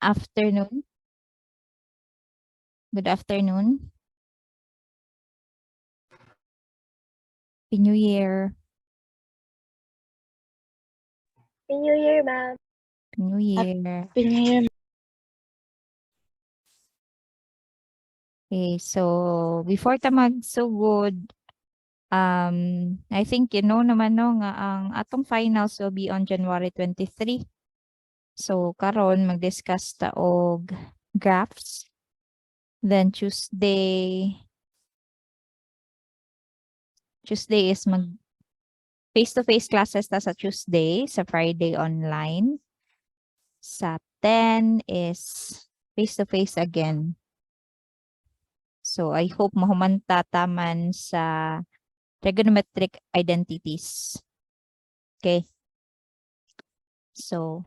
afternoon. Good afternoon. Happy New Year. Happy New Year, ma'am. Happy New Year. Happy New Year. Okay, so before ta magsugod, I think you know naman no nga ang atong finals will be on January 23. So karon mag-discuss ta og graphs. Then Tuesday is mag face-to-face classes ta sa Tuesday, sa Friday online. Sa 10 is face-to-face again. So I hope mahumanta taman sa trigonometric identities. Okay. So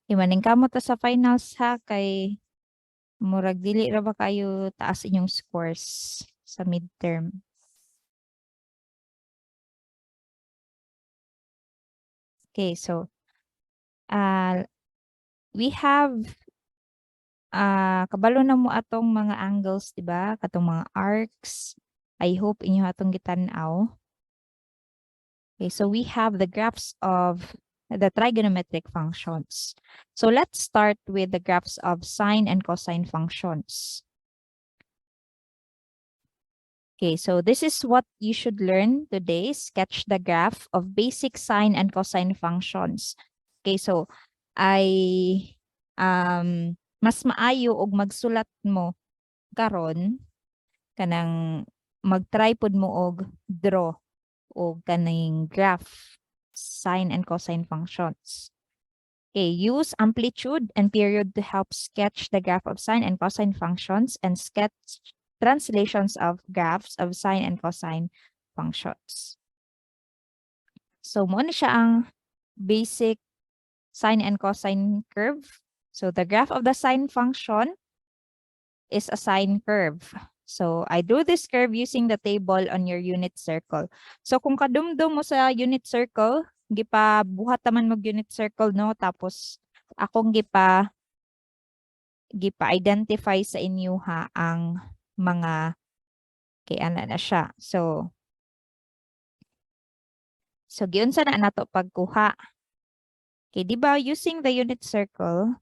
imaning kamo ta sa finals ha kay murag dili ra ba kayo taas inyong scores sa midterm. Okay, so we have kabalo na mo atong mga angles, di ba? Katong mga arcs. I hope inyo atong gitan-aw. Okay, so we have the graphs of the trigonometric functions. So let's start with the graphs of sine and cosine functions. Okay, so this is what you should learn today. Sketch the graph of basic sine and cosine functions. Okay, so mas maayo og magsulat mo karon kanang mag-try pod mo og draw o kaning graph sine and cosine functions. Okay, use amplitude and period to help sketch the graph of sine and cosine functions and sketch translations of graphs of sine and cosine functions. So mo na siya ang basic sine and cosine curve. So the graph of the sine function is a sine curve. So I drew this curve using the table on your unit circle. So kung kadumdum mo sa unit circle, gipa-buhat naman mag unit circle no, tapos akong gipa-identify sa inyo ha ang mga kay ana na siya. So giunsa na nato pagkuha. Okay, di ba using the unit circle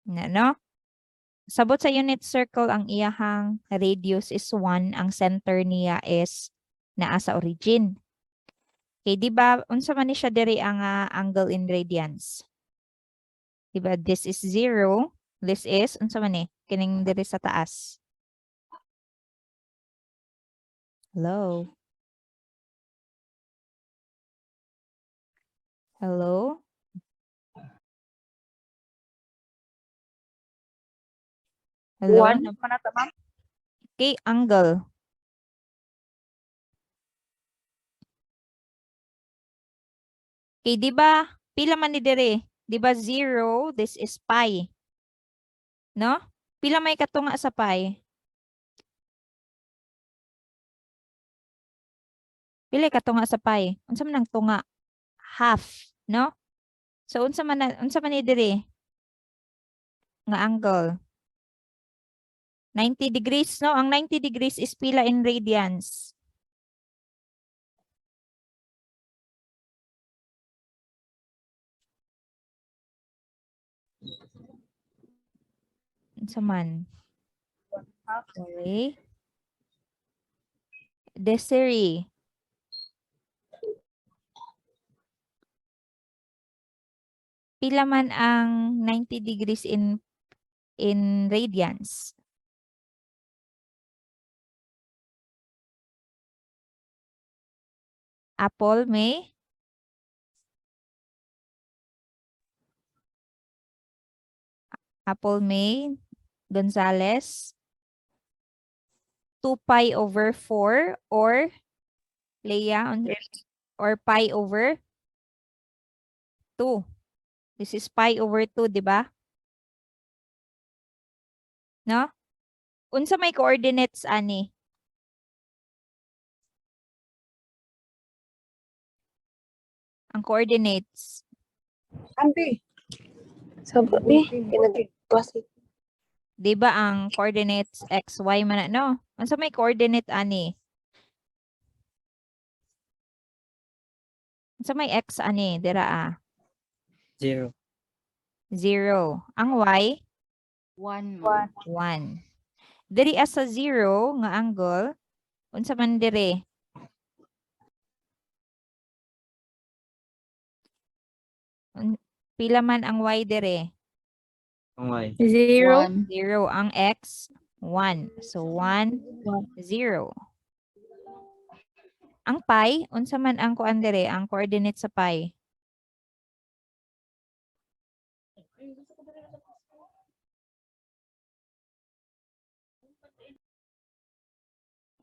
na no? Sabot sa unit circle ang iyahang radius is 1, ang center niya is naa sa origin. Okay, di ba unsa man ni siya diri ang angle in radians? Di ba this is 0, this is unsa man ni kining diri sa taas? Hello? Hello? Hello? 1 pa na ma'am. Okay, angle. Okay, di ba pila man ni diri? Di ba 0, this is pi. No? Pila may katunga sa pi? Pila katunga sa pi? Unsa man ang tunga? Half, no? So unsa man ni diri nga angle? 90 degrees, no? Ang 90 degrees is pila in radians? Unsa man? Okay. Desiree. Pila man ang 90 degrees in radians? Apple May? Apple May Gonzalez? 2 pi over 4 or Leia or pi over 2. This is pi over 2, di ba? No? Unsa may coordinates ani? Ang coordinates. Ambi. Sabi, pinag-basi. Di ba ang coordinates x, y man no? Unsa may coordinate ani? Unsa may x ani dira 0. 0. Ang y 1. 1. Diri sa 0 nga angle, unsa man diri? Pila man ang y diri? Ang Y. 0. 0. Ang x 1. So 1 0. Ang pi, unsa man ang kuan diri, ang coordinate sa pi?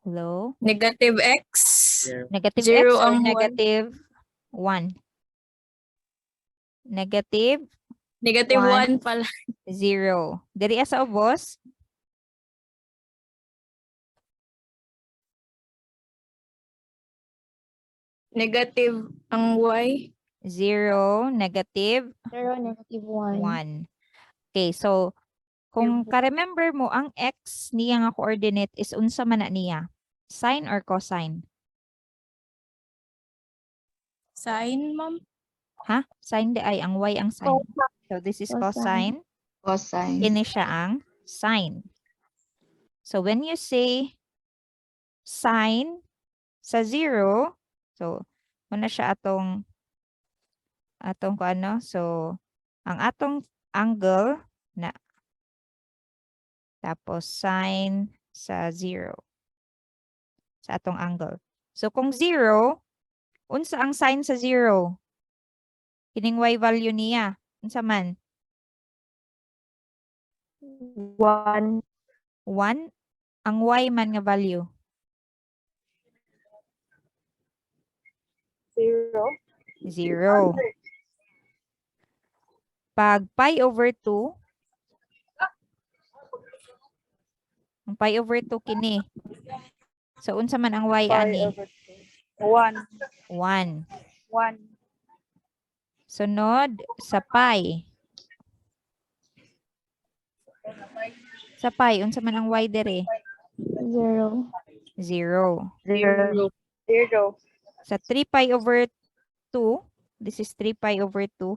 Hello? Negative X. 0. Negative Zero x or ang one. negative 1? Negative Negative One. 1 pala. 0. Diri sa ubos, Negative ang Y. 0, negative 0, negative 1. 1. Okay, so kung ka-remember mo, ang x niya nga coordinate is unsa man na niya? Sine or cosine? Sine, ma'am. Ha? Sine di ay, ang y ang sine. So this is cosine. Cosine. Kini siya ang sine. So when you say sine sa 0, so muna siya atong ko ano, so ang atong angle na tapos sine sa 0 sa atong angle. So kung 0, unsa ang sine sa 0? Kining y value niya. Unsa man? 1. 1. Ang y man nga value. 0. 0. Pag pi over 2, ang pi over 2 kini. So unsa man ang y ani? 1. 1. 1. Sunod sa pi. Sa pi, unsa man ang y dere? 0. 0. 0. 0. Sa 3 pi over 2, this is 3 pi over 2.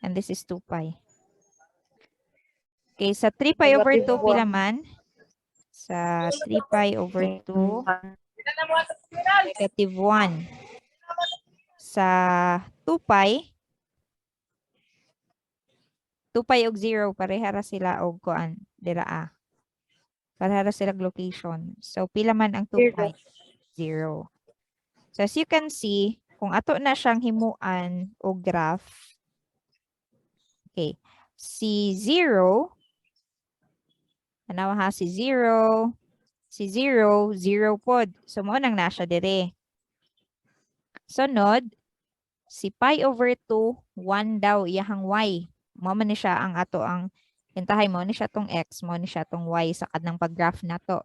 And this is 2 pi. Okay, sa 3 pi over 2, pila man? Sa 3 pi over 2, negative 1. Sa 2 pi, 2 pi og 0, parehara sila og kuan, dira Parehara sila location. So, pila man ang 2 pi? 0. So, as you can see, kung ato na siyang himuan o graph, okay, si 0, tanawa ha, si 0, 0 pod. So, mo nang nasa dire. Sunod, si pi over 2, 1 daw, iyahang y. Mo man ni siya ang ato ang, hintahay mo ni siya tong x, mo ni siya tong y sa kadang pag-graph na to.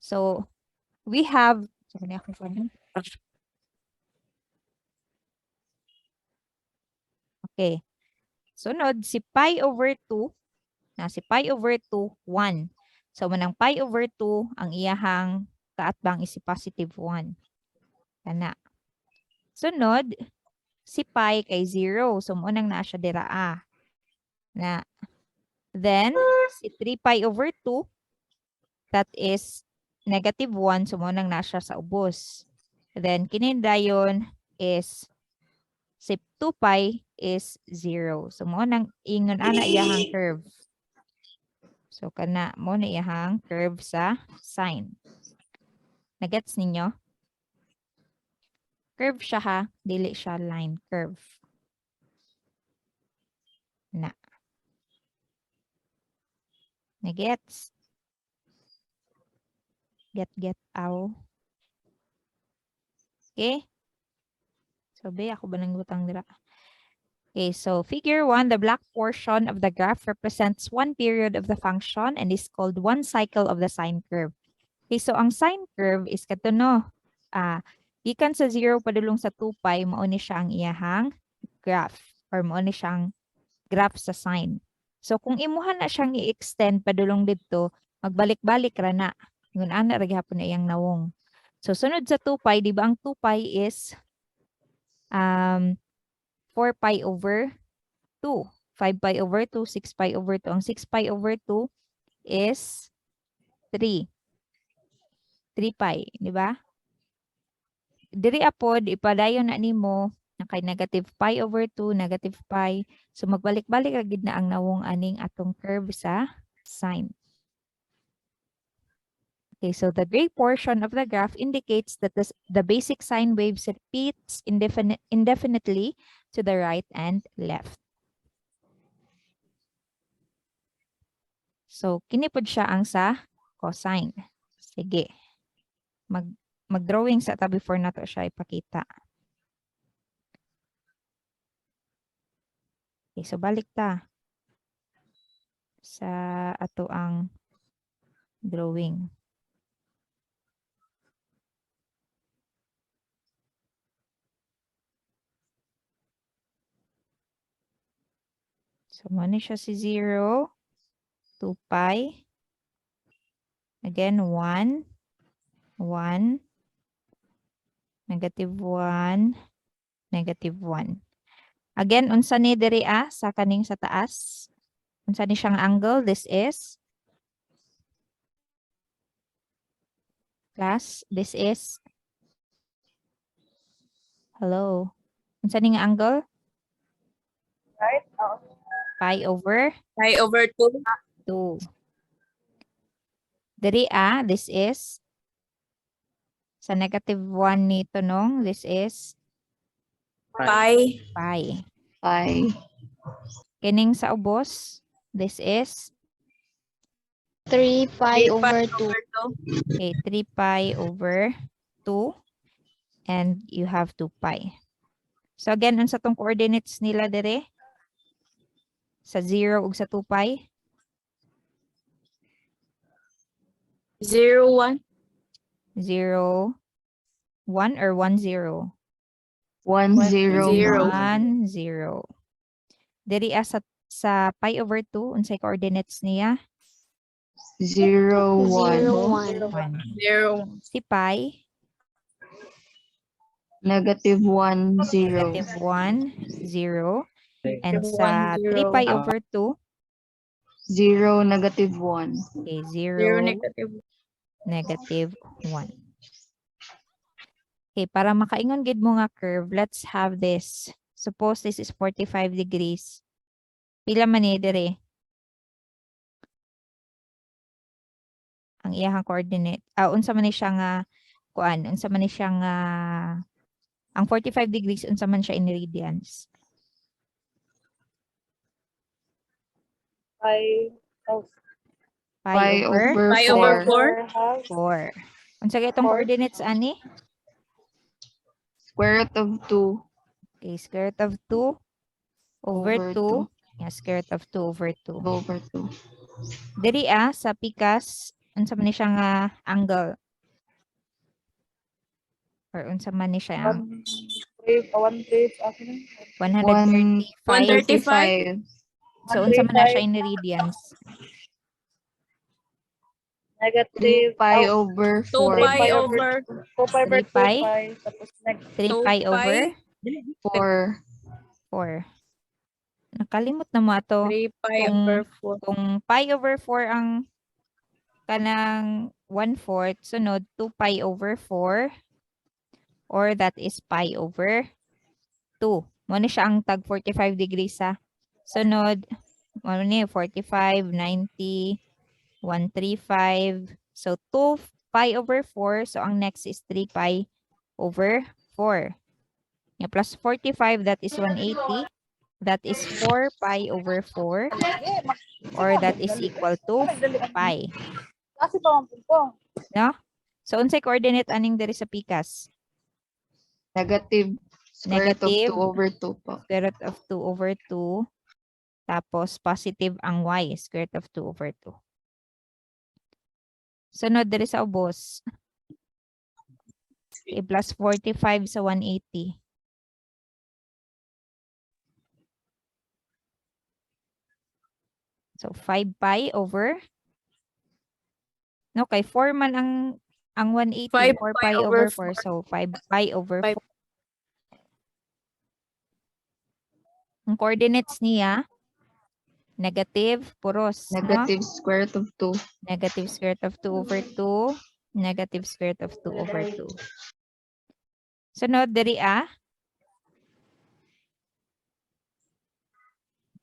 So, we have, okay. Sunod, si pi over 2, si pi over 2, 1. So, manang pi over 2, ang iyahang kaatbang is si positive 1. Kana. Sunod, si pi kay 0. So, munang na siya dira na. Then, si 3 pi over 2, that is negative 1. So, munang na siya sa ubos. Then, kinindayon is si 2 pi is 0. So, munang ingon ana iyahang curve. So, kana mo na iyahang curve sa sine. Nagets ninyo? Curve siya ha, dili siya line curve. Na. Nagets? Get aw. Okay? So, be, ako ba nang butang dira? Okay, so figure 1, the black portion of the graph represents one period of the function and is called one cycle of the sine curve. Okay, so ang sine curve is kato no. Gikan sa 0 padulong sa 2 pi, mao ni siya ang iyahang graph or mao ni siyang graph sa sine. So kung imuhan na siyang i-extend padulong dito, magbalik-balik ra na. Ngun ana ra gyapon na iyang nawong. So sunod sa 2 pi, di ba ang 2 pi is 4 pi over 2. 5 pi over 2, 6 pi over 2. Ang 6 pi over 2 is 3. 3 pi, di ba? Diri apod ipadayon na nimo na kay negative pi over 2, negative pi. So magbalik-balik ra gid na ang nawong aning atong curve sa sine. Okay, so the gray portion of the graph indicates that the basic sine waves repeats indefinitely to the right and left. So, kinipod siya ang sa cosine. Sige. Mag-drawing sa tabi before na to siya ipakita. Okay, so balik ta sa ato ang drawing. So, muna siya si 0, 2 pi. Again, 1, 1, negative 1, negative 1. Again, unsa ni diri sa kaning sa taas? Unsa ni siyang angle? This is class. This is hello. Unsa ni nga angle? Right? Pi over Pi over 2. 2. Diri this is sa negative 1 ni Tonong, this is Pi. pi. Pi. Kining sa ubos, this is 3 pi 3 over pi 2. over 2. okay, 3 pi over 2 and you have 2 pi. So again, unsa tong coordinates nila dire? Sa 0 ug sa 2 pi? 0, 1. 0, 1 or 1, 0? 1 0 Zero. 1, 0. Diri sa pi over 2, unsay coordinates niya? 0 1. 1. 0. Si pi, Negative 1 0. negative 1, 0. And Negative sa 1, 3 0. pi over 2, 0 negative 1. okay, 0 0, negative. negative 1. Okay, para makaingon gid mo nga curve, let's have this. Suppose this is 45 degrees. Pila man ni dire? Ang iyahang coordinate. Unsa man ni siya nga kuan? Unsa man ni siya nga ang 45 degrees unsa man siya in radians? Pi Pi over Pi over 4. 4. Unsa gay itong coordinates ani? Square root of 2 Okay, square root of 2 over 2. Yeah, square root of 2 over 2. over 2. Diri sa pikas, unsa man ni siya nga angle? Or unsa man ni siya ang 135. 135. So unsa man na siya in radians? Negative 3 pi over 2 4. pi over 3 pi? 3 2 pi pi. over 4. 4. Nakalimot na mo ato. 3 pi Kung- over 4. Kung pi over 4 ang kanang 1/4, sunod 2 pi over 4 or that is pi over 2. Mo ni siya ang tag 45 degrees sa. Sunod, mo ni 45, 90, 135. So 2 pi over 4. So ang next is 3 pi over 4. Yeah, plus 45, that is 180. That is 4 pi over 4. Or that is equal to pi. No? So unsay coordinate aning diri sa pikas? Negative square root of Negative. 2 over 2 po. Square root of 2 over 2. Tapos positive ang y, square root of 2 over 2. Sunod diri sa ubos. Okay, plus 45 sa 180. So 5 pi over. No, kay 4 man ang 180, 5 4 pi pi over over 4. So 5 pi over 4. Five. Ang coordinates niya, negative, puros, no? Negative square root of 2. Negative square root of 2 over 2. Negative square root of 2 over 2. Sunod, diri ka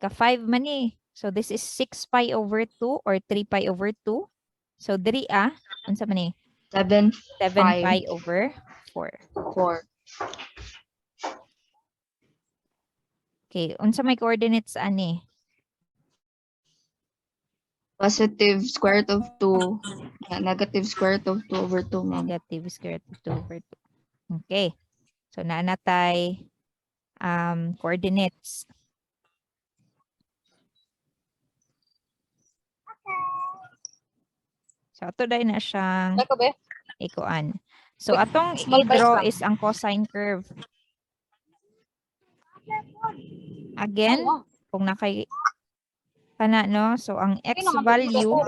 5 man eh. So this is 6 pi over 2 or 3 pi over 2. So diri unsa man eh? 7, 7 5, pi over 4. 4. Okay, unsa may coordinates ani? Positive square root of 2. Negative square root of 2 over 2, ma'am. Negative square root of 2 over 2. Okay. So naanatay coordinates. So ato dahil na siyang ikuan. So atong i-draw is ang cosine curve. Again, kung nakay kana no, so ang x value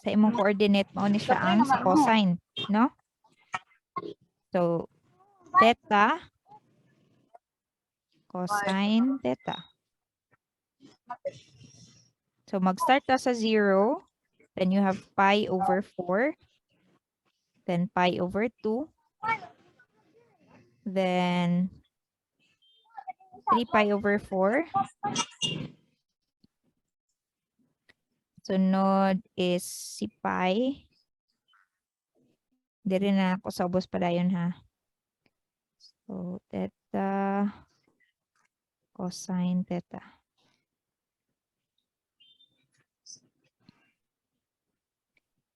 sa imong coordinate mao ni siya ang sa cosine, no? So theta cosine theta. So mag-start ta sa 0, then you have pi over 4, then pi over 2, then 3 pi over 4. Sunod is si pi. Diri na ako sa ubos pa dayon ha. So theta cosine theta.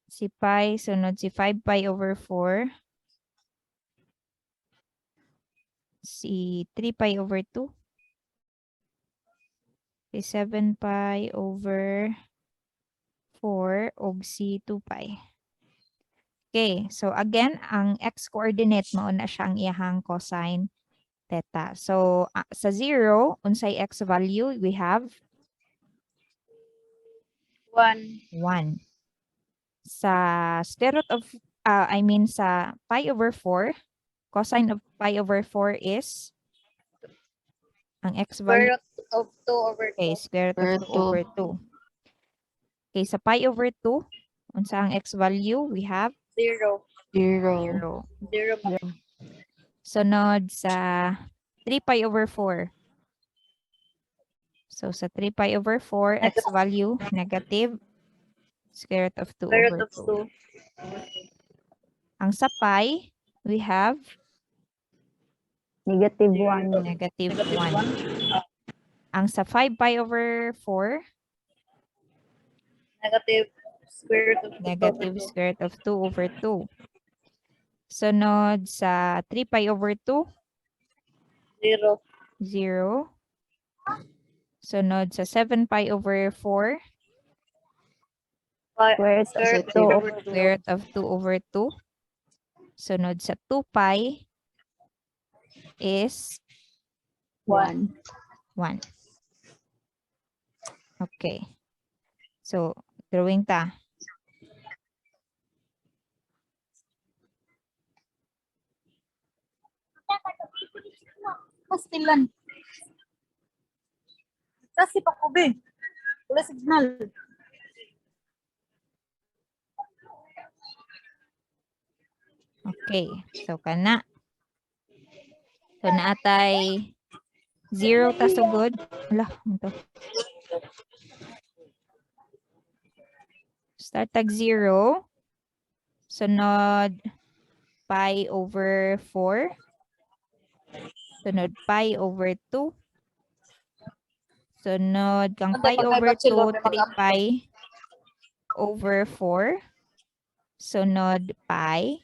Si pi, sunod si 5 pi over 4. Si 3 pi over 2. Si 7 pi over 4 ug si 2 pi. Okay, so again, ang x-coordinate mao na siya ang iyahang cosine theta. So sa 0, unsay x value, we have 1. 1. Sa square root of, sa pi over 4, cosine of pi over 4 is, ang x value, Square root of 2 over 2. okay, square root of 2 over 2. Okay, sa pi over 2, unsa ang x value, we have 0. 0. 0. 0. Sunod sa 3 pi over 4. So sa 3 pi over 4, x value, negative, square root of 2 Square over root of 2. 2. Ang sa pi, we have Negative 1. negative 1. Ang sa 5 pi over 4, Negative square root of 2 negative square root of 2 over 2. Sunod sa 3 pi over 2, 0. 0. Sunod sa 7 pi over 4, Square root Square of root 2 over over 2. square root of 2 over 2. Sunod sa 2 pi is 1. 1. Okay. So, drawing ta. Pastilan. Kasi pa ko be. Wala signal. Okay. So, kana. So, naatay 0 ta sugod. Wala, ito. Start tag 0. Sunod, pi over 4. Sunod, pi over 2. Sunod, kang pi over 2, 3 pi over 4. Sunod, pi.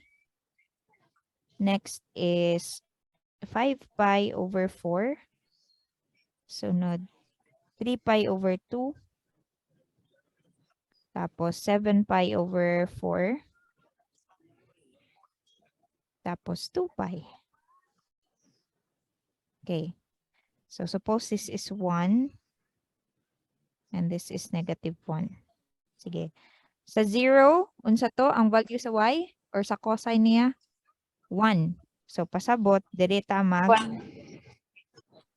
Next is 5 pi over 4. Sunod, 3 pi over 2. Tapos, 7 pi over 4. Tapos 2 pi. Okay. So suppose this is 1 and this is -1. Sige. Sa 0, unsa to ang value sa y or sa cosine niya? 1. So pasabot diri ta mag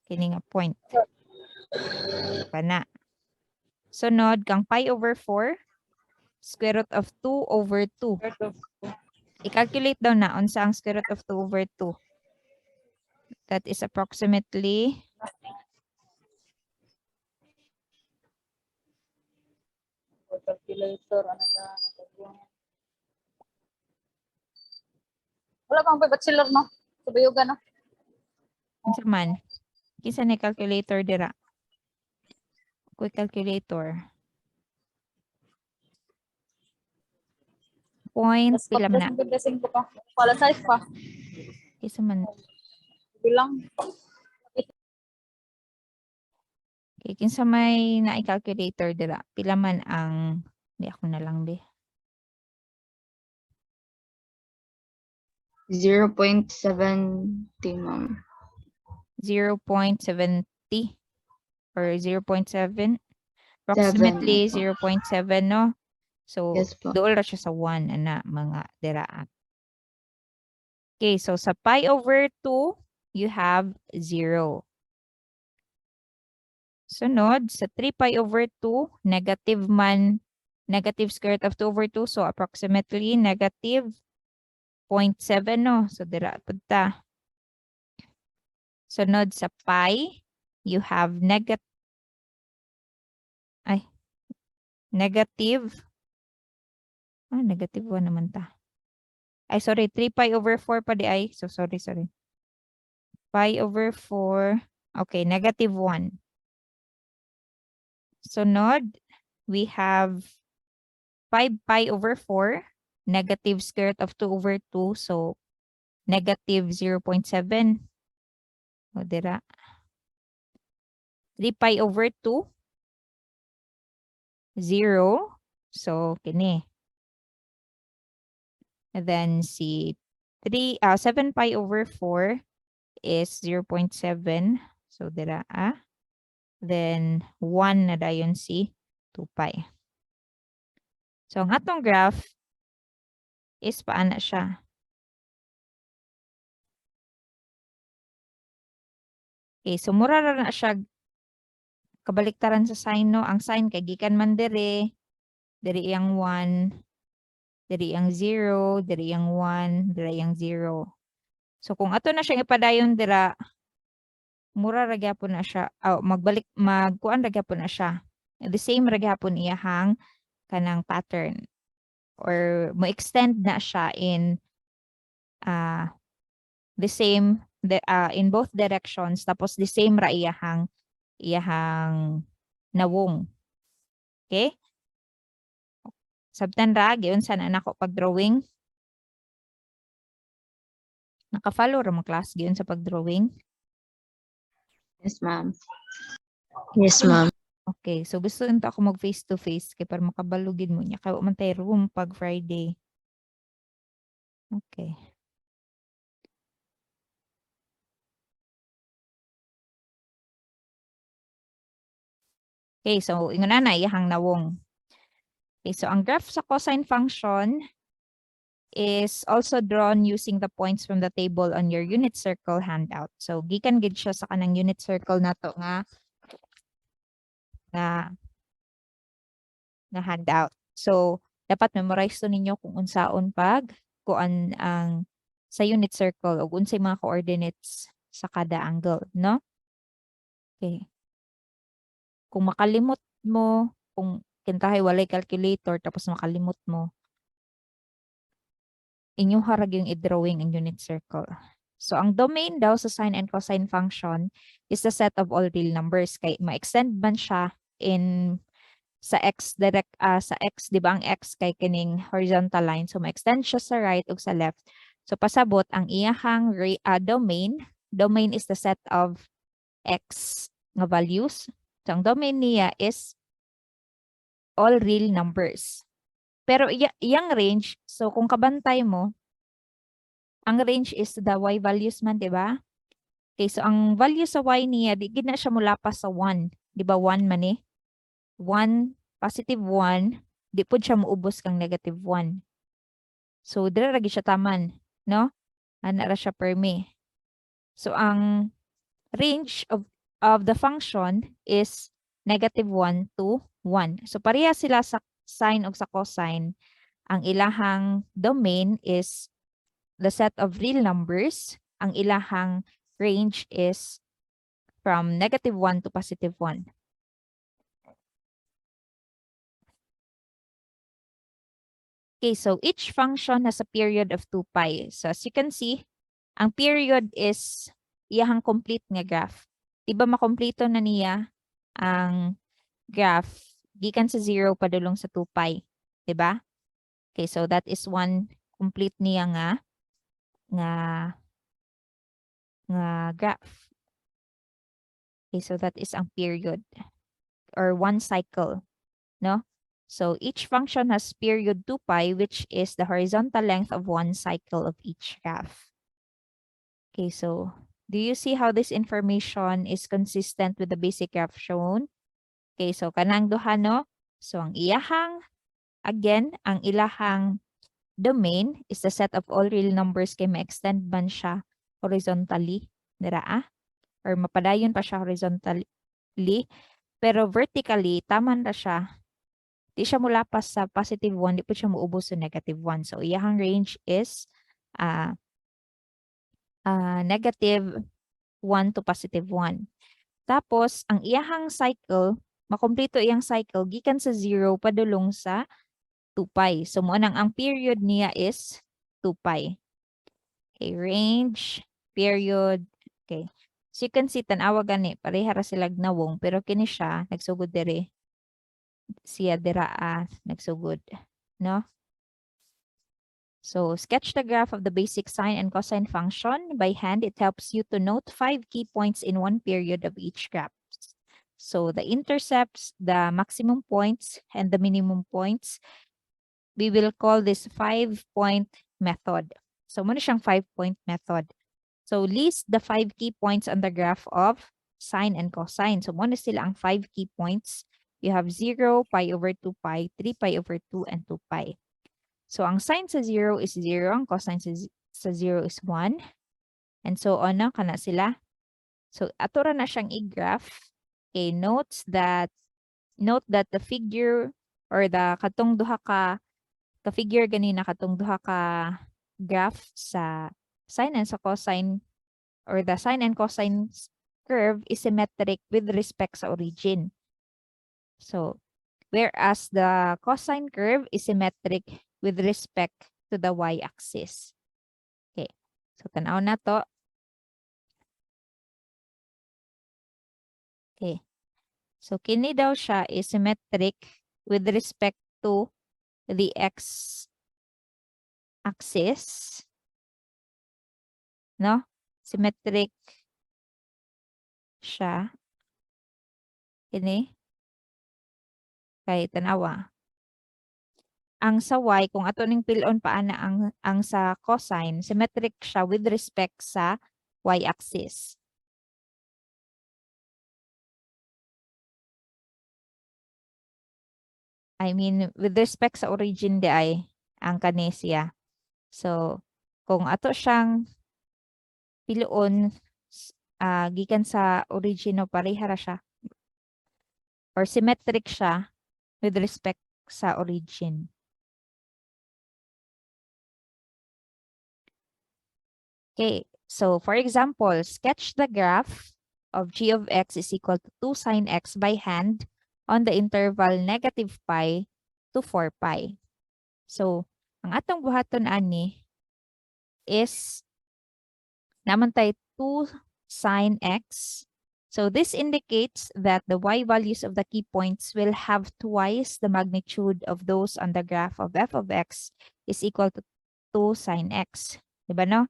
kini nga point. Pana. Sunod kang pi over 4 square root of 2 over 2. I-calculate daw na unsa ang square root of 2 over 2. That is approximately Calculator, ano na. Wala kang bachelor, no? Sa bayugan, no? unsa man. Kinsa ni calculator dira? Quick calculator. Point Tapos pila man na. pag-dressing ko pa. Wala size pa. Kinsa man. Bilang. Okay, kinsa may na-calculator dira? Pila man ang di ako na lang be. 0.70, ma'am. 0.70 or 0.7. Approximately 0.7, no? So, Yes po. dool ra siya sa 1, ana, mga diraan. Okay, so sa pi over 2, you have 0. Sunod, sa 3 pi over 2, negative square root of 2 over 2. So, approximately negative 0.7, no? So, dira punta. Sunod sa pi, you have negative 1 naman ta. Ay, sorry, 3 pi over 4 pa di ay. So, sorry. Pi over 4. Okay, negative 1. Sunod, we have 5 pi over 4, negative square root of 2 over 2. So, negative 0.7. O, dira. 3 pi over 2, 0. So, kini. And then, 7 pi over 4 is 0.7. So, dira. Then, 1 na dayon si 2 pi. So, ang atong graph is paana siya. Okay, so mura ra na siya kabaliktaran sa sign, no? Ang sign kay gikan man diri iyang 1, diri iyang 0, diri iyang 1, diri iyang 0. So kung ato na siya ipadayon dira, mura ra gyapon na siya. Magkuan ra gyapon na siya. The same ra gyapon iyahang kanang pattern or mo extend na siya in the same in both directions, tapos the same ra iyahang nawong. Okay? Sabtan ra giunsa na nako pag-drawing. Naka-follow ra mo class giun sa pag-drawing. Yes, ma'am. Yes, ma'am. Okay, so gusto nito ako mag face to face kay para makabalugin mo niya kay wa man tay room pag Friday. Okay. Okay, so ingon na iyahang nawong. Okay, so ang graph sa cosine function is also drawn using the points from the table on your unit circle handout. So gikan gid siya sa kanang unit circle nato nga handout. So dapat memorize to ninyo kung unsaon pag kuan ang sa unit circle o unsay mga coordinates sa kada angle, no? Okay. Kung makalimot mo, kung kintahay walay calculator tapos makalimot mo, inyong harag yung i-drawing ang unit circle. So, ang domain daw sa sine and cosine function is the set of all real numbers. Kay ma-extend man siya sa x direct, sa x, di ba ang x kay kining horizontal line. So, ma-extend siya sa right ug sa left. So, pasabot ang iyahang domain is the set of x nga values. So, ang domain niya is all real numbers. Pero iyang range, so kung kabantay mo, Ang range is the y values man, di ba? Okay, so ang value sa y niya, di gid na siya mulapas sa 1. Di ba 1 man eh? 1, positive 1, di po siya muubos kang negative 1. So, dira lagi siya taman, no? Ana ra siya permi. So, ang range of the function is negative 1 to 1. So, pareha sila sa sine o sa cosine. Ang ilahang domain is the set of real numbers. Ang ilahang range is from negative 1 to positive 1. Okay, so each function has a period of 2 pi. So as you can see, ang period is iyahang complete nga graph. Diba makompleto na niya ang graph gikan sa 0 padulong sa 2 pi. Diba? Okay, so that is one complete niya nga graph. Okay, so that is ang period or one cycle, no? So each function has period 2 pi, which is the horizontal length of one cycle of each graph. Okay, so do you see how this information is consistent with the basic graph shown? Okay, so kanang duha, no? So ang iyahang, again, ang ilahang domain is the set of all real numbers kay ma-extend man siya horizontally, dira or mapadayon pa siya horizontally, pero vertically, taman ra siya. Di siya mulapas sa positive 1, di po siya muubos sa negative 1. So, iyahang range is negative 1 to positive 1. Tapos, ang iyahang cycle, makompleto iyang cycle, gikan sa 0 padulong sa 2 pi. So, ang period niya is 2 pi. Okay, range, period. Okay. So, you can see, tanawa gani, pareha ra sila gnawong, pero kini siya, nagsugod dire. Siya dira nagsugod, no? So, sketch the graph of the basic sine and cosine function. By hand, it helps you to note 5 key points in one period of each graph. So, the intercepts, the maximum points, and the minimum points, we will call this 5-point method. So, muna siyang 5-point method. So, list the 5 key points on the graph of sine and cosine. So, muna sila ang 5 key points. You have 0, pi over 2 pi, 3 pi over 2, and 2 pi. So, ang sine sa 0 is 0, ang cosine sa 0 is 1. And so on na, kana sila. So, ato ra na siyang i-graph. Okay, note that the figure or the katong duha ka figure ganina katong duha ka graph sa sine and sa cosine or the sine and cosine curve is symmetric with respect sa origin. So, whereas the cosine curve is symmetric with respect to the y-axis. Okay. So, tanaw na to. Okay. So, kini daw siya is symmetric with respect to the x-axis. No? Symmetric siya. Kini. Kay tanawa. Ang sa y, kung ato ning pilon paana ang sa cosine, symmetric siya with respect sa y-axis. I mean, with respect sa origin di ay ang kanesya. So, kung ato siyang pilon gikan sa origin o pareha ra siya or symmetric siya with respect sa origin. Okay, so for example, sketch the graph of g of x is equal to 2 sine x by hand on the interval negative pi to 4 pi. So, ang atong buhaton ani is naman tayo 2 sine x. So, this indicates that the y values of the key points will have twice the magnitude of those on the graph of f of x is equal to 2 sine x. Diba no?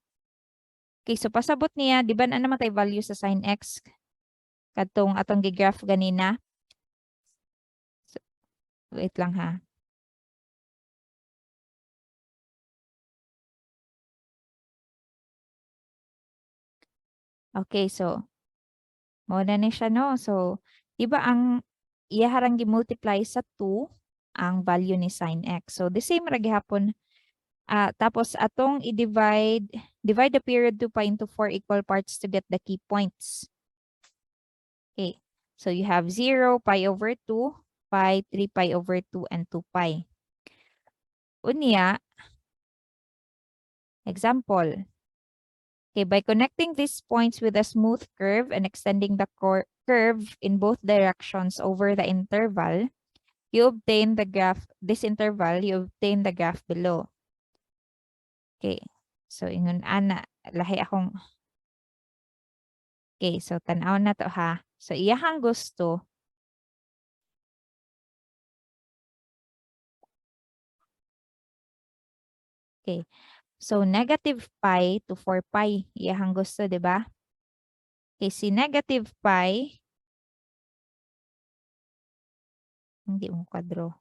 Okay, so pasabot niya, di ba na naman tayo value sa sin x? Katong atong gigraph ganina. So, wait lang ha. Okay, so mao na ni siya no. So, di ba ang iyaharang gi-multiply sa 2 ang value ni sin x. So, the same ra gihapon. Tapos atong divide the period 2 pi into 4 equal parts to get the key points. Okay. So, you have 0, pi over 2, pi, 3 pi over 2, and 2 pi. Unya, example. Okay, by connecting these points with a smooth curve and extending the curve in both directions over the interval, you obtain the graph, this interval, you obtain the graph below. Okay, so ingon ana, lahi akong, okay, so tanaw na to ha. So iyahang gusto, okay, so negative pi to 4 pi, iyahang gusto, di ba? Okay, si negative pi, hindi mo kadro.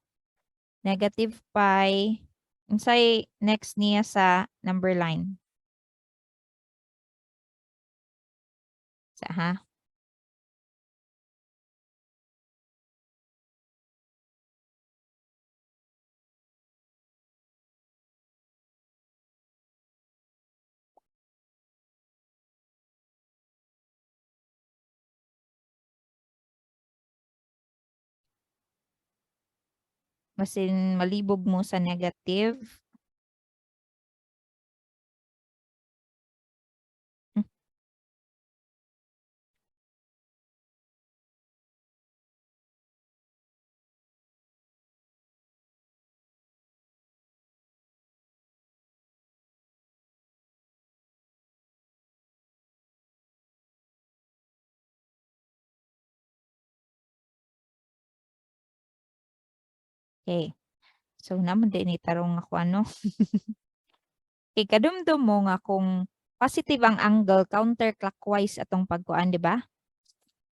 Negative pi, unsay next niya sa number line? Sa ha? Masin malibog mo sa negative. Okay. So, naman din itarong ako ano. Okay, kadumdum mo nga kung positive ang angle counterclockwise atong pagkuan, di ba?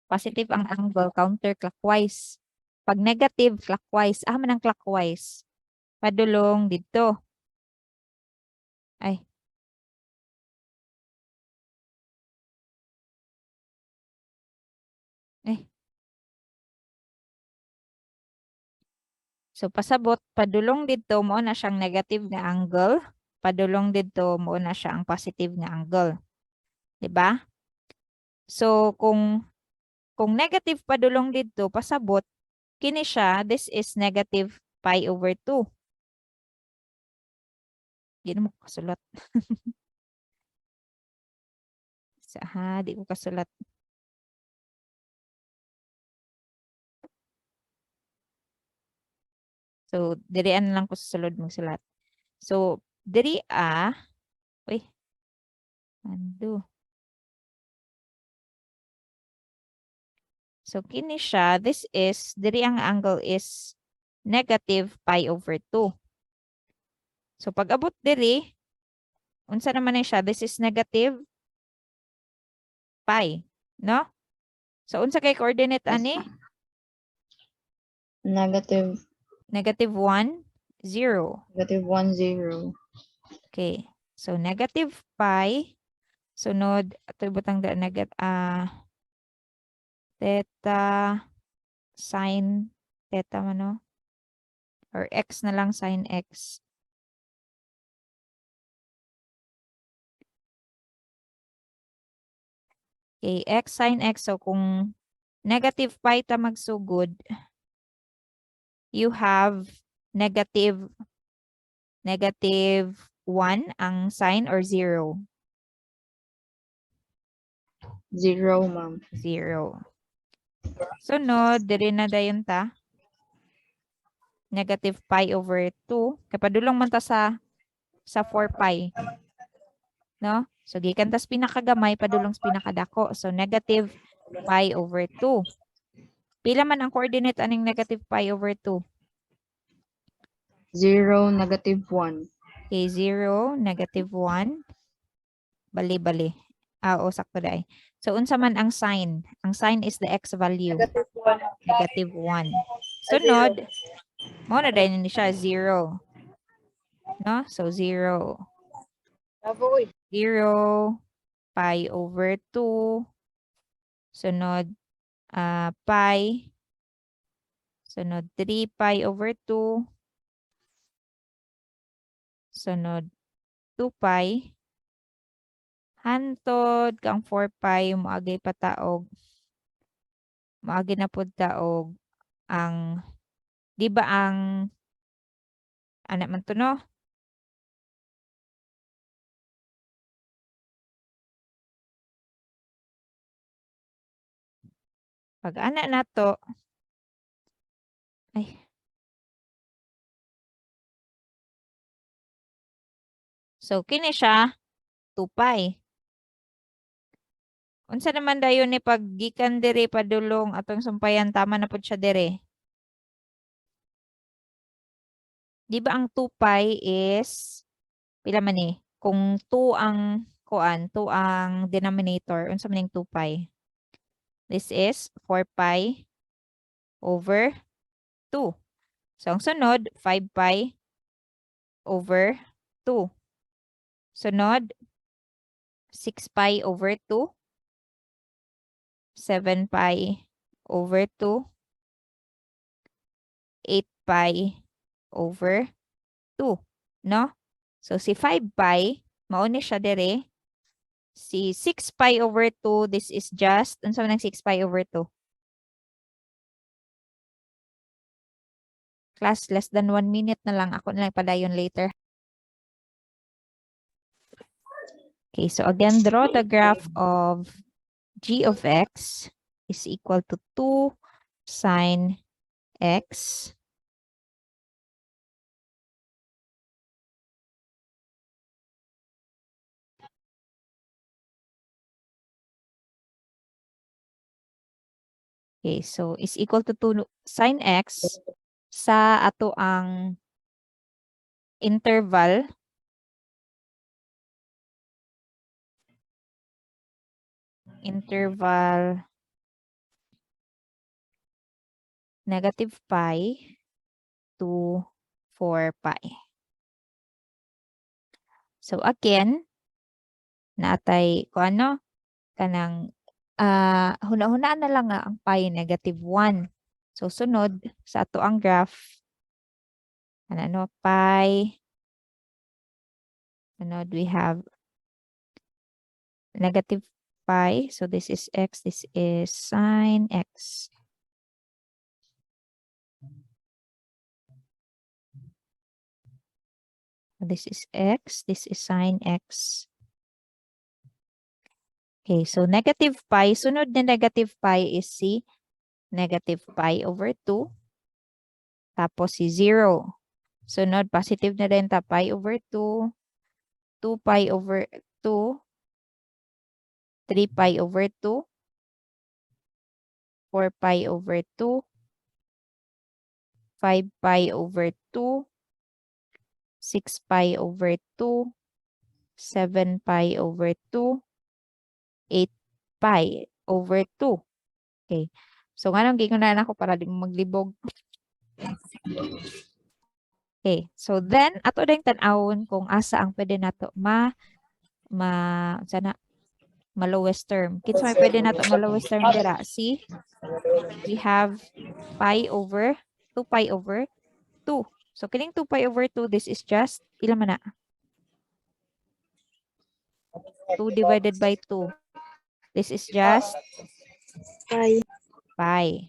Positive ang angle counterclockwise. Pag negative clockwise, man ang clockwise. Padulong dito. Ay. So, pasabot, padulong dito mo na siyang negative nga angle. Padulong dito mo na siya ang positive nga angle. Diba? So, kung negative padulong dito, pasabot, kini siya, this is negative pi over 2. Di mo kasulat. Di ko kasulat. So, dirian lang ko sa sulod magsulat. So, diri uy, ando. So, kini siya, this is, diri ang angle is negative pi over 2. So, pag abot diri, unsa naman na siya, this is negative pi, no? So, unsa kay coordinate ani? Negative Negative 1, 0. negative 1, 0. Okay. So, negative pi. Sunod, ito butang da theta sin theta mano? Or x na lang sin x. Okay, x sin x. So, kung negative pi ta magsugod, you have negative 1 ang sign or 0? 0, ma'am. 0. Sunod, diri na dayon ta. Negative pi over 2. Kapadulong man ta sa 4 pi. No? So, gikan tas pinakagamay, padulong sa pinakadako. So, negative pi over 2. Pila man ang coordinate aning negative pi over 2? 0, negative 1. Okay, 0, negative 1. Bali-bali. Sakto dai. So, unsa man ang sign? Ang sign is the x value. Negative 1. Negative 1. Sunod, mo na dahil ni siya 0. No? So, 0. Avoid. 0, pi over 2. Sunod, pi. Sunod, 3 pi over 2. Sunod, 2 pi. Hantod kang 4 pi moagi pataog. Moagi na pud taog ang di ba ang ana man to no? Pag ana nato ay so kini siya 2 pi. Unsa naman dayon ni pag gikan diri padulong atong sumpayan tama na pud siya diri. Di ba ang 2 pi is pila man ni? Kung 2 ang kuan, 2 ang denominator, unsa man ning 2 pi? This is 4 pi over 2. So ang sunod 5 pi over 2. Sunod 6 pi over 2. 7 pi over 2. 8 pi over 2, no? So si 5 pi mao ni siya dire. Si 6 pi over 2, this is just unsa man ang 6 pi over 2? Class, less than 1 minute na lang. Ako na lang padayon later. Okay, so again, draw the graph of g of x is equal to 2 sine x okay, so is equal to 2 sine x sa ato ang interval negative pi to 4 pi. So again, natay kung ano, kanang huna-hunaan na lang nga ang pi negative 1. So sunod sa ato ang graph, ano, pi, sunod we have negative pi. So this is x, this is sine x. This is x, this is sine x. Okay, so negative pi, sunod na negative pi is si negative pi over 2. Tapos si 0. Sunod, positive na rin ta pi over 2. 2 pi over 2. 3 pi over 2. 4 pi over 2. 5 pi over 2. 6 pi over 2. 7 pi over 2. 8 pi over 2. Okay. So, nga nang gingunan ako para di mo maglibog. Okay. So, then, ato ding tan-awon kung asa ang pwede nato sana, ma-lowest term. Kinsa may pwede nato ma-lowest term dira? See? We have pi over 2 pi over 2. So, kining 2 pi over 2, this is just, ilan man na? 2 divided by 2. This is just pi.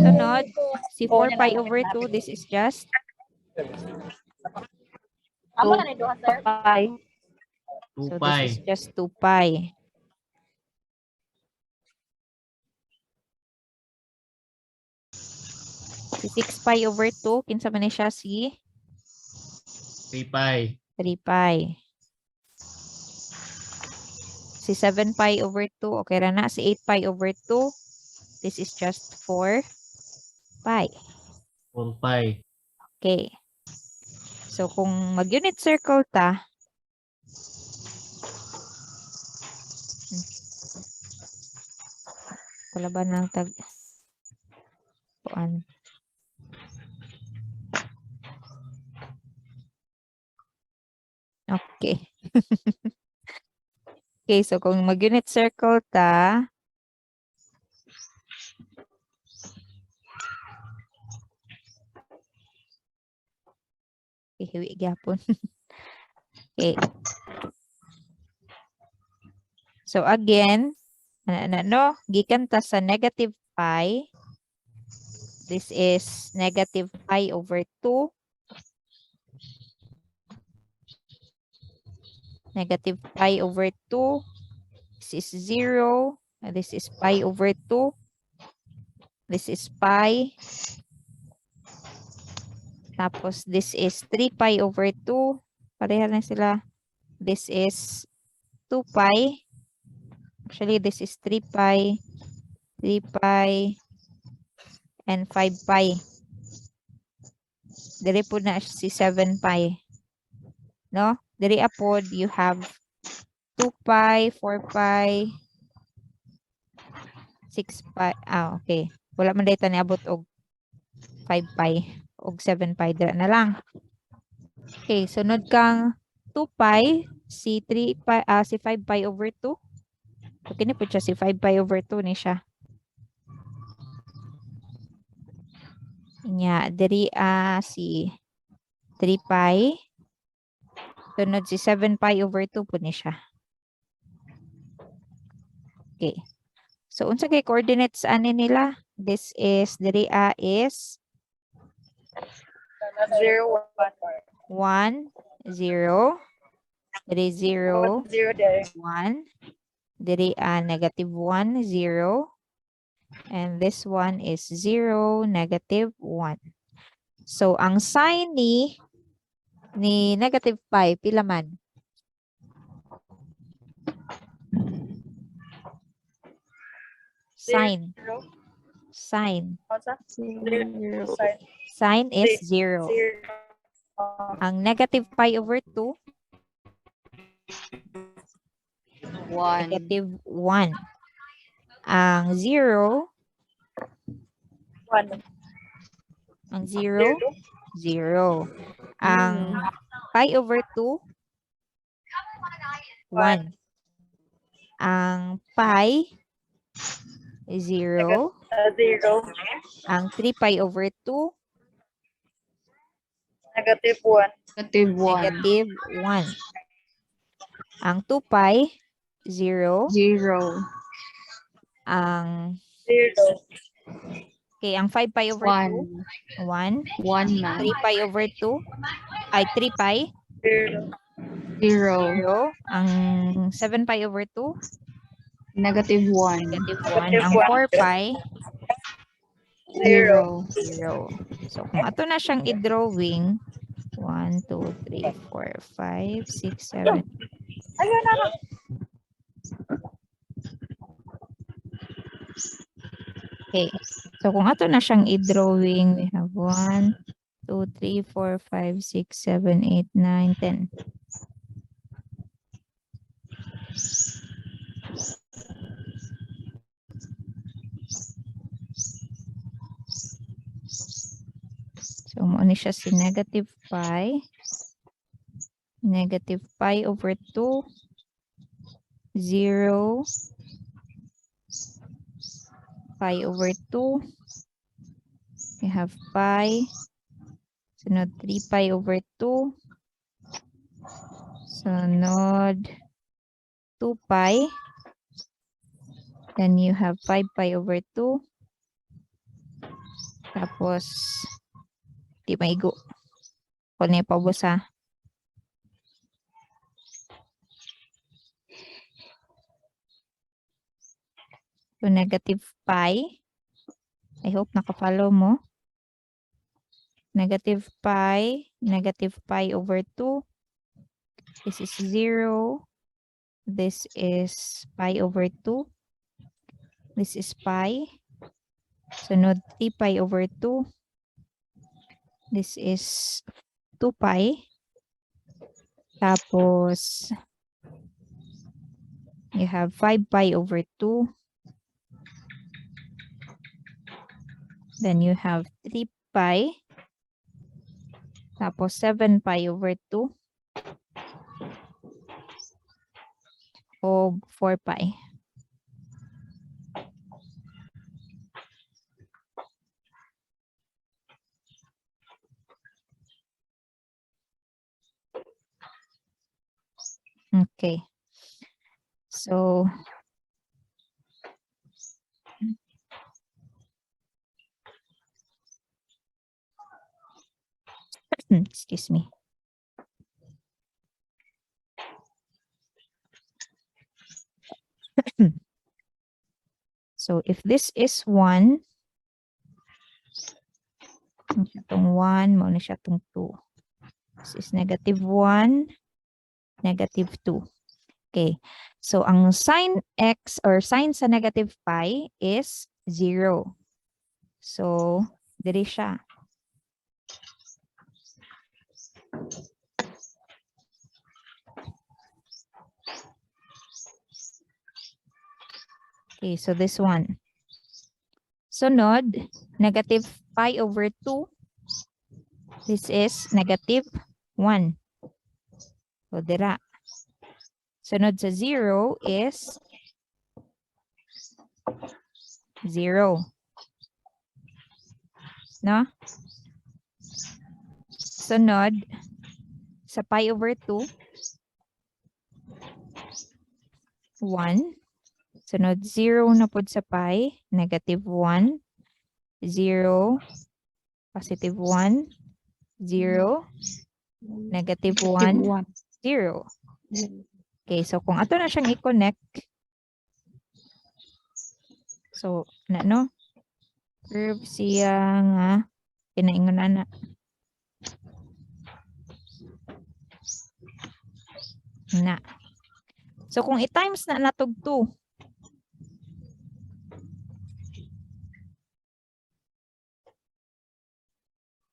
Sunod, si 4 pi over 2, this is just Amo na ni duha sir. pi. 2 So, pi. this is just 2 pi. Si 6 pi over 2, kinsa man ni siya si 3 pi. 3 pi. Si 7 pi over 2, okay ra na. Si 8 pi over 2, this is just 4 pi. 4 pi. Okay. So, kung mag-unit circle ta, wala ba ng tag kuan? Okay. Okay, so kung mag-unit circle ta, hiwi gyapon. Okay. So again, no, gikan ta sa negative pi. This is negative pi over 2. Negative pi over 2. This is 0. This is pi over 2. This is pi. Tapos this is 3 pi over 2. Pareha na sila. This is 2 pi. Actually, this is 3 pi, 3 pi, and 5 pi. Diri po na si 7 pi. No? Diri apod, you have 2 pi, 4 pi, 6 pi. Ah, okay. Wala man data niabot og 5 pi og 7 pi. Dira na lang. Okay, sunod kang 2 pi, si 3 pi, si 5 pi over 2. So, kini po siya si 5 pi over 2 ni siya. Nya, diri si 3 pi. Sunod si 7 pi over 2 po ni siya. Okay. So, unsa kay coordinates ani nila? This is, diri is 0, 1, 0. Diri 0, 1. 0 there. 1. Diri negative 1, 0. And this one is 0, negative 1. So, ang sign ni negative pi, pila man? Sign. 0. Sign. Unsa? 0. Sign. Sign is 0. 0. Ang negative pi over 2, 1. negative 1. Ang 0, 1. ang 0, 0. Ang pi over 2, 1. Ang pi, 0. 0. Ang 3 pi over 2, Negative 1. Negative 1. negative 1. Ang 2 pi, 0. 0. Ang, 0. okay, ang 5 pi over 2, 1. 1. 1 na. 3 pi over 2, ay 3 pi, 0. 0. 0. Ang 7 pi over 2, Negative 1. negative 1. Ang 4 pi, 0. 0. So, kung ato na siyang i-drawing, 1, 2, 3, 4, 5, 6, 7. Ayun na. Okay. So, kung ato na siyang i-drawing, we have 1, 2, 3, 4, 5, 6, 7, 8, 9, 10. So, mo ni siya si negative pi. Negative pi over 2. 0. Pi over 2. We have pi. Sunod 3 pi over 2. Sunod 2 pi. Then you have 5 pi over 2. Tapos, di maigo. Kung na ipabos ha. So, negative pi. I hope nakafollow mo. Negative pi over 2. This is 0. This is pi over 2. This is pi. Sunod 3 pi over 2. This is 2 pi. Tapos, you have 5 pi over 2. Then you have 3 pi. Tapos 7 pi over 2. o 4 pi. Okay. So, excuse me. So, if this is 1, itong 1, mauna siya itong 2. This is negative 1, negative 2. Okay. So, ang sign x or sign sa negative pi is 0. So, diri siya. Okay, so this one. Sunod, negative pi over 2. This is negative 1. So, dira. Sunod sa 0 is 0. No? Sunod, sa pi over 2, 1. Sunod, 0 na po sa pi, negative 1, 0, positive 1, 0, negative 1, 0. Okay, so kung ato na siyang i-connect, so, no? Curve siya nga, pinaingon na. Na. So, kung i-times na natog 2,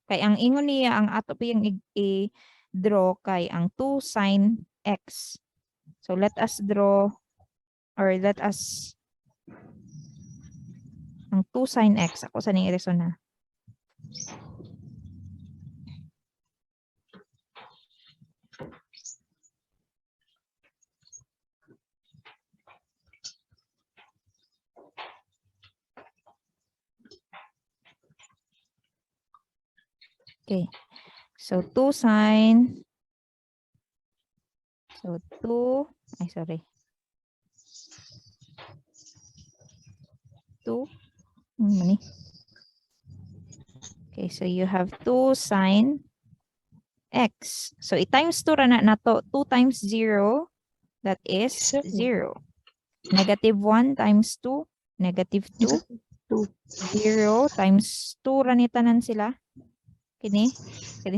kay ang ingon niya, ang ato pa yung i-draw kay ang 2 sin x. So, let us draw or let us ang 2 sin x. Ako sa ning ireson na. Okay. So, 2 sin. So, 2. Ay, sorry. 2. Mani. Okay, so you have 2 sin x. So, i-times 2 ra na to. 2 times 0, that is 0. Negative 1 times 2, negative 2. 0 times 2 ra ni tanan sila. Kini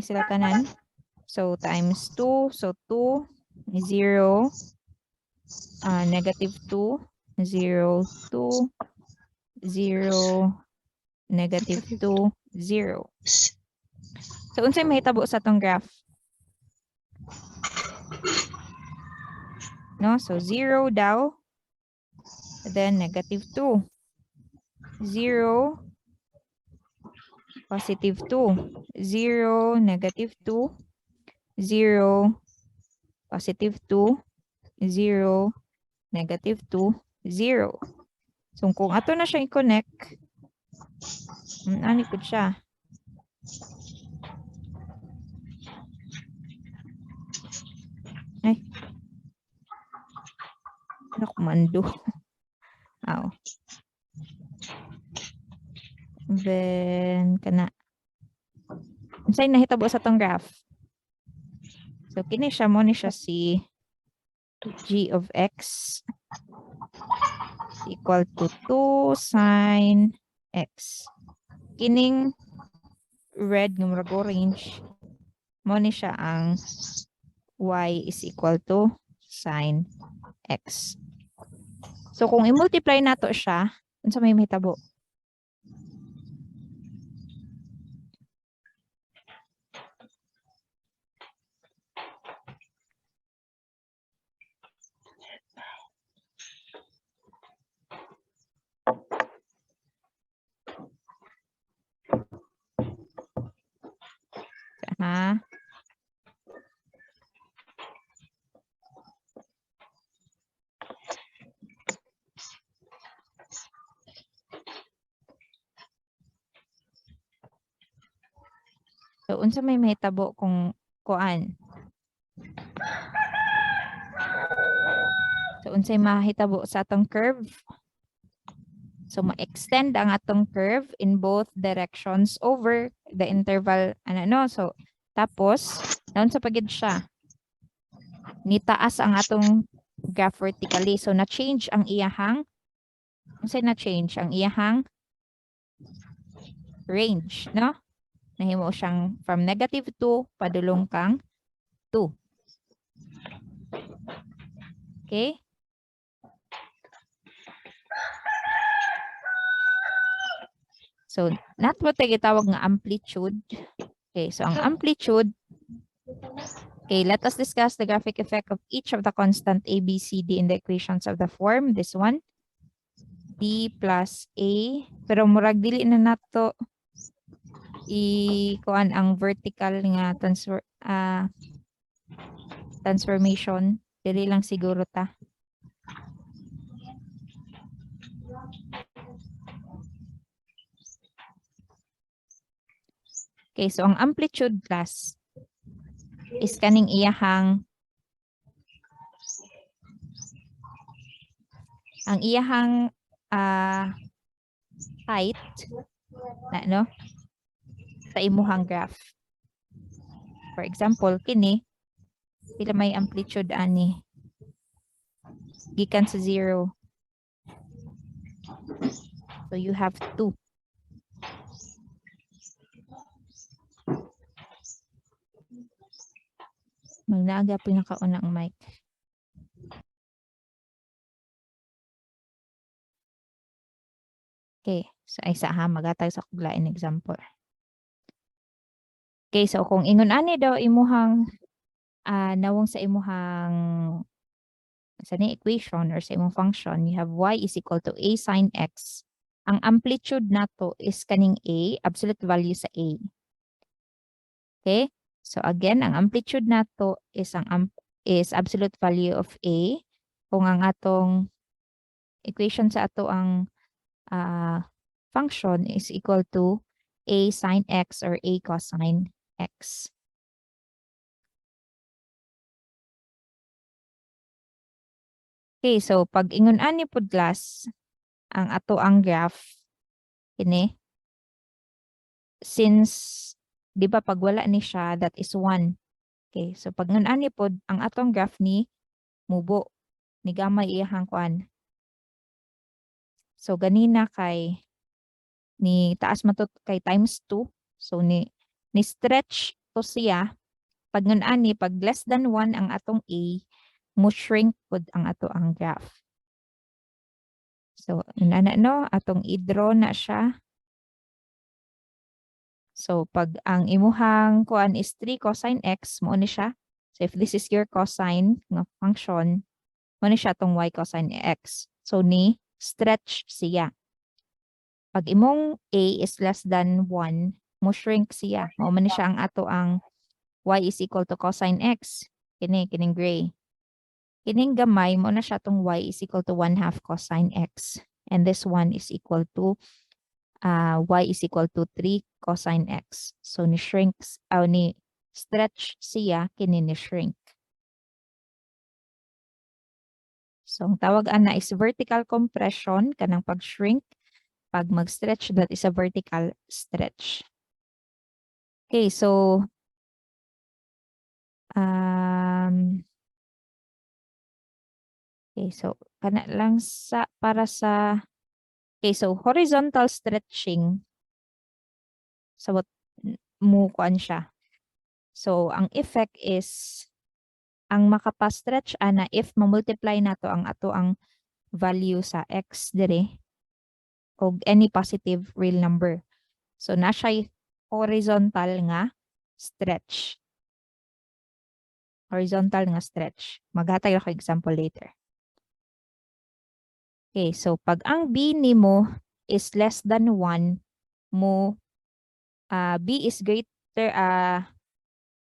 sila tanan. So, times 2. So, 2, 0, negative 2, 0, 2, 0, negative 2, 0. So, unsay mahitabo sa tong graph? No? So, 0 daw. Then, negative 2. 0, positive 2. 0, negative 2. 0, positive 2. 0, negative 2, 0. So, kung ato na siya i-connect, ano po siya? Ay. Ano kumando? Aw. Then, kana. Unsay nahitabo sa tong graph? So, kini siya mo ni siya si g of x equal to 2 sin x. Kining red ng murag orange, mo ni siya ang y is equal to sin x. So, kung i-multiply nato siya, unsa may mahitabo? Ha? So unsa may mahitabo kung kuan? So unsay mahitabo sa atong curve? So ma-extend ang atong curve in both directions over the interval So tapos naun sa pagid siya. Nitaas ang atong graph vertically. So na-change ang iyahang unsay na-change ang iyahang range, no? Nahimo siyang from -2 padulong kang 2. Okay? So, not what gitawag nga amplitude. Okay, so ang amplitude, okay, let us discuss the graphic effect of each of the constant A, B, C, D in the equations of the form. This one, D plus A. Pero murag dili na nato kuan ang vertical nga transformation. Dili lang siguro ta. Okay, so ang amplitude class is kaning iyahang height no sa imuhang graph. For example, kini pila may amplitude ani gikan sa 0. So you have 2. Magnaga po yung nakaunang mic. Okay, so ay magatay sa kuglain example. Okay, so kung ingon ani daw imuhang nawong sa imuhang sa ni equation or sa imong function, you have y is equal to a sine x. Ang amplitude nato is kaning a, absolute value sa a. Okay? So again, ang amplitude nato is absolute value of a. Kung ang atong equation sa ato ang function is equal to a sine x or a cosine x. Okay, so pag ingon ani pud class ang ato ang graph ini, since di ba pag wala ni siya, that is 1. Okay, so pag ingon ani pud ang atong graph ni mubo ni gamay iyahang kuan. So ganina kay ni taas matut kay times 2. So ni stretch to siya. Pag ngun ani pag less than 1 ang atong a, mo shrink pud ang ato ang graph. So no atong i-draw na siya. So pag ang imuhang kuan is 3 cosine x, mo ni siya. So if this is your cosine nga function, mo ni siya tong y cosine x. So ni stretch siya. Pag imong a is less than 1, mo shrink siya. Mao man ni siya ang ato ang y is equal to cosine x. Kining gray. Kining gamay mo na siya tong y is equal to 1/2 cosine x. And this one is equal to y is equal to 3 cosine x. So ni stretch siya kini ni shrink. So ang tawag ana is vertical compression kanang pag-shrink. Pag mag-stretch, that is a vertical stretch. Okay, so okay, so kana lang para sa okay, so horizontal stretching sabot mo kuan siya. So ang effect is ang makapa-stretch ana if ma-multiply nato ang ato ang value sa x dire og any positive real number. So na siya horizontal nga stretch. Horizontal nga stretch. Maghatag ako example later. Okay, so pag ang b nimo is less than 1, mo b is greater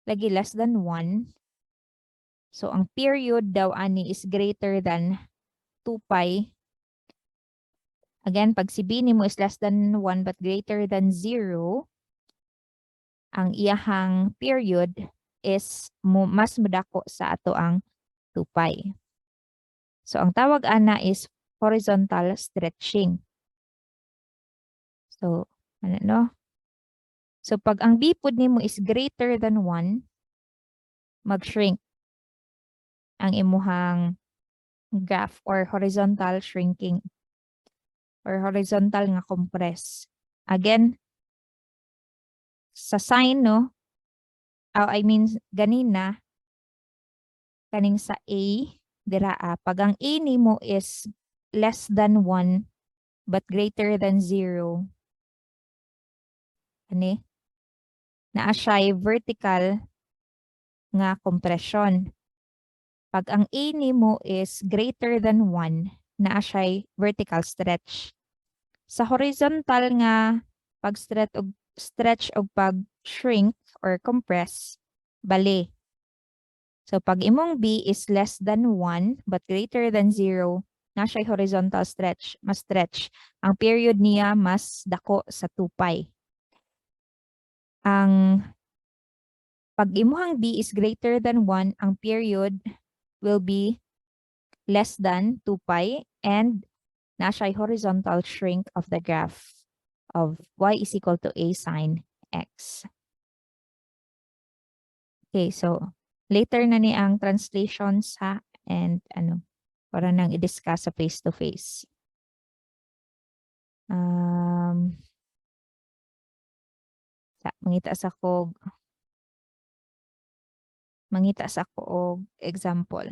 lagi less than 1. So ang period daw ani is greater than 2 pi. Again, pag si b nimo is less than 1 but greater than 0, ang iyahang period is mas madako sa ato ang 2π. So ang tawag ana is horizontal stretching. So ano no? So pag ang b pud nimo is greater than 1, mag-shrink ang imuhang graph or horizontal shrinking or horizontal nga compress. Again, sa sign no, I mean ganina kaning sa A dira pag ang A nimo is less than 1 but greater than 0, ani naa siya vertical nga compression. Pag ang A nimo is greater than 1, naa siya vertical stretch. Sa horizontal nga pag-stretch o pag-shrink or compress, bali. So pag imong B is less than 1 but greater than 0, na siya horizontal stretch, mas stretch. Ang period niya mas dako sa 2π. Ang pag imuhang B is greater than 1, ang period will be less than 2π and na siya horizontal shrink of the graph of y is equal to a sine x. Okay, so later na ni ang translations ha, and para nang i-discuss sa face-to-face. Mangita sa ko og example.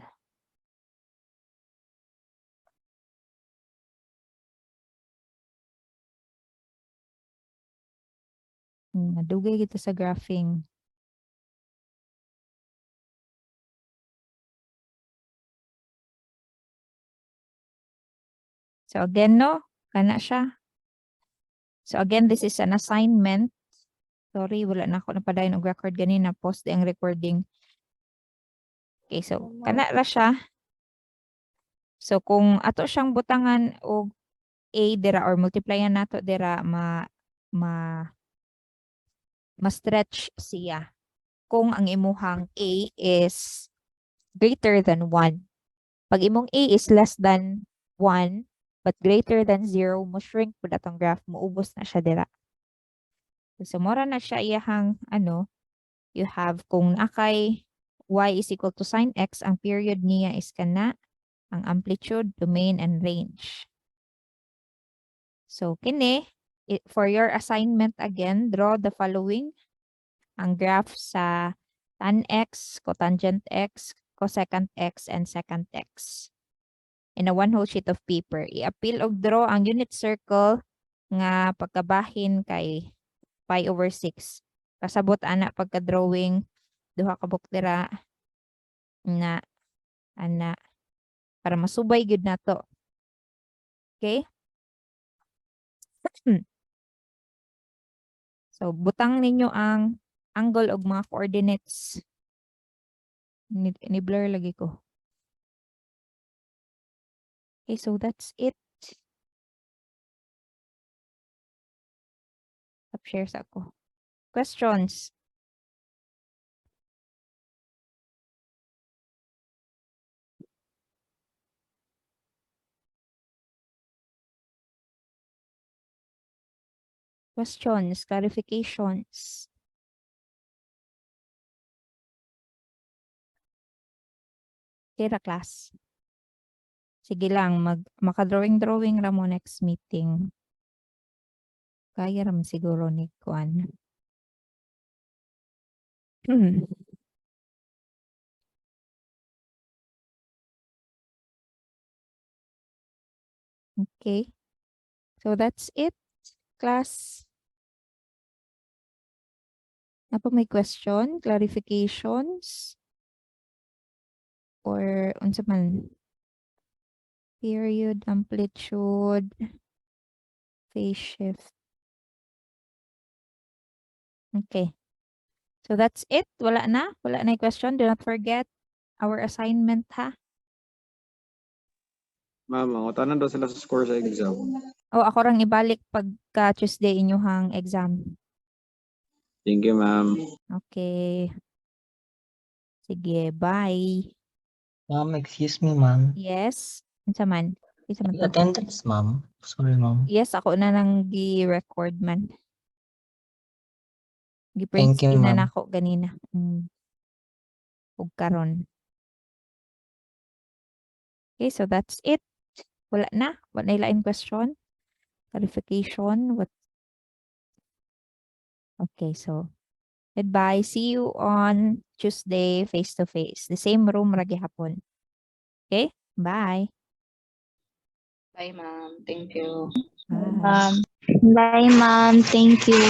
Nadugay kita sa graphing. So again, no? Kana siya. So again, this is an assignment. Sorry, wala na ako napadayon og record ganina. Post ang recording. Okay, so kana ra siya. So kung ato siyang butangan og A dira or multiplyan nato dira ma-stretch siya. Kung ang imuhang A is greater than 1. Pag imong A is less than 1 but greater than 0, mo shrink po datong graph, muubos na siya dira. So mora na siya iyahang you have kung nakay y is equal to sine x, ang period niya is kana ang amplitude, domain, and range. So kini, for your assignment again, draw the following. Ang graph sa tan x, cotangent x, cosecant x, and secant x. In a one whole sheet of paper. I-appeal og draw ang unit circle nga pagkabahin kay pi over 6. Kasabot ana pagka-drawing, duha ka buktira na ana para masubay gyud nato. Okay? So, butang ninyo ang angle og mga coordinates. Ni-blur lagi ko. Okay, so that's it. Share sa ako. Questions? Questions, clarifications. Kira class. Sige lang, maka-drawing ra mo next meeting. Kaya ram siguro ni Kuan. Okay. So that's it, class. Apa may question, clarifications? Or unsa man? Period, amplitude, phase shift. Okay. So that's it. Wala na yung question. Do not forget our assignment ha. Ma'am, tanan daw sila sa score sa exam. O ako rang ibalik pagka Tuesday inyuhang exam. Thank you, ma'am. Okay. Sige, bye. Ma'am, excuse me, ma'am. Yes? Unsa man? Isa man to? Attendance, ma'am. Sorry, ma'am. Yes, ako na nang gi-record man. Gi-print Thank you, screen na ma'am. nako ganina. Ug karon. Okay, so that's it. Wala na. Wala na lain question. Clarification. What? Okay, so goodbye. See you on Tuesday face to face. The same room ra gihapon. Okay? Bye. Bye, ma'am. Thank you. Bye. Bye, ma'am. Thank you.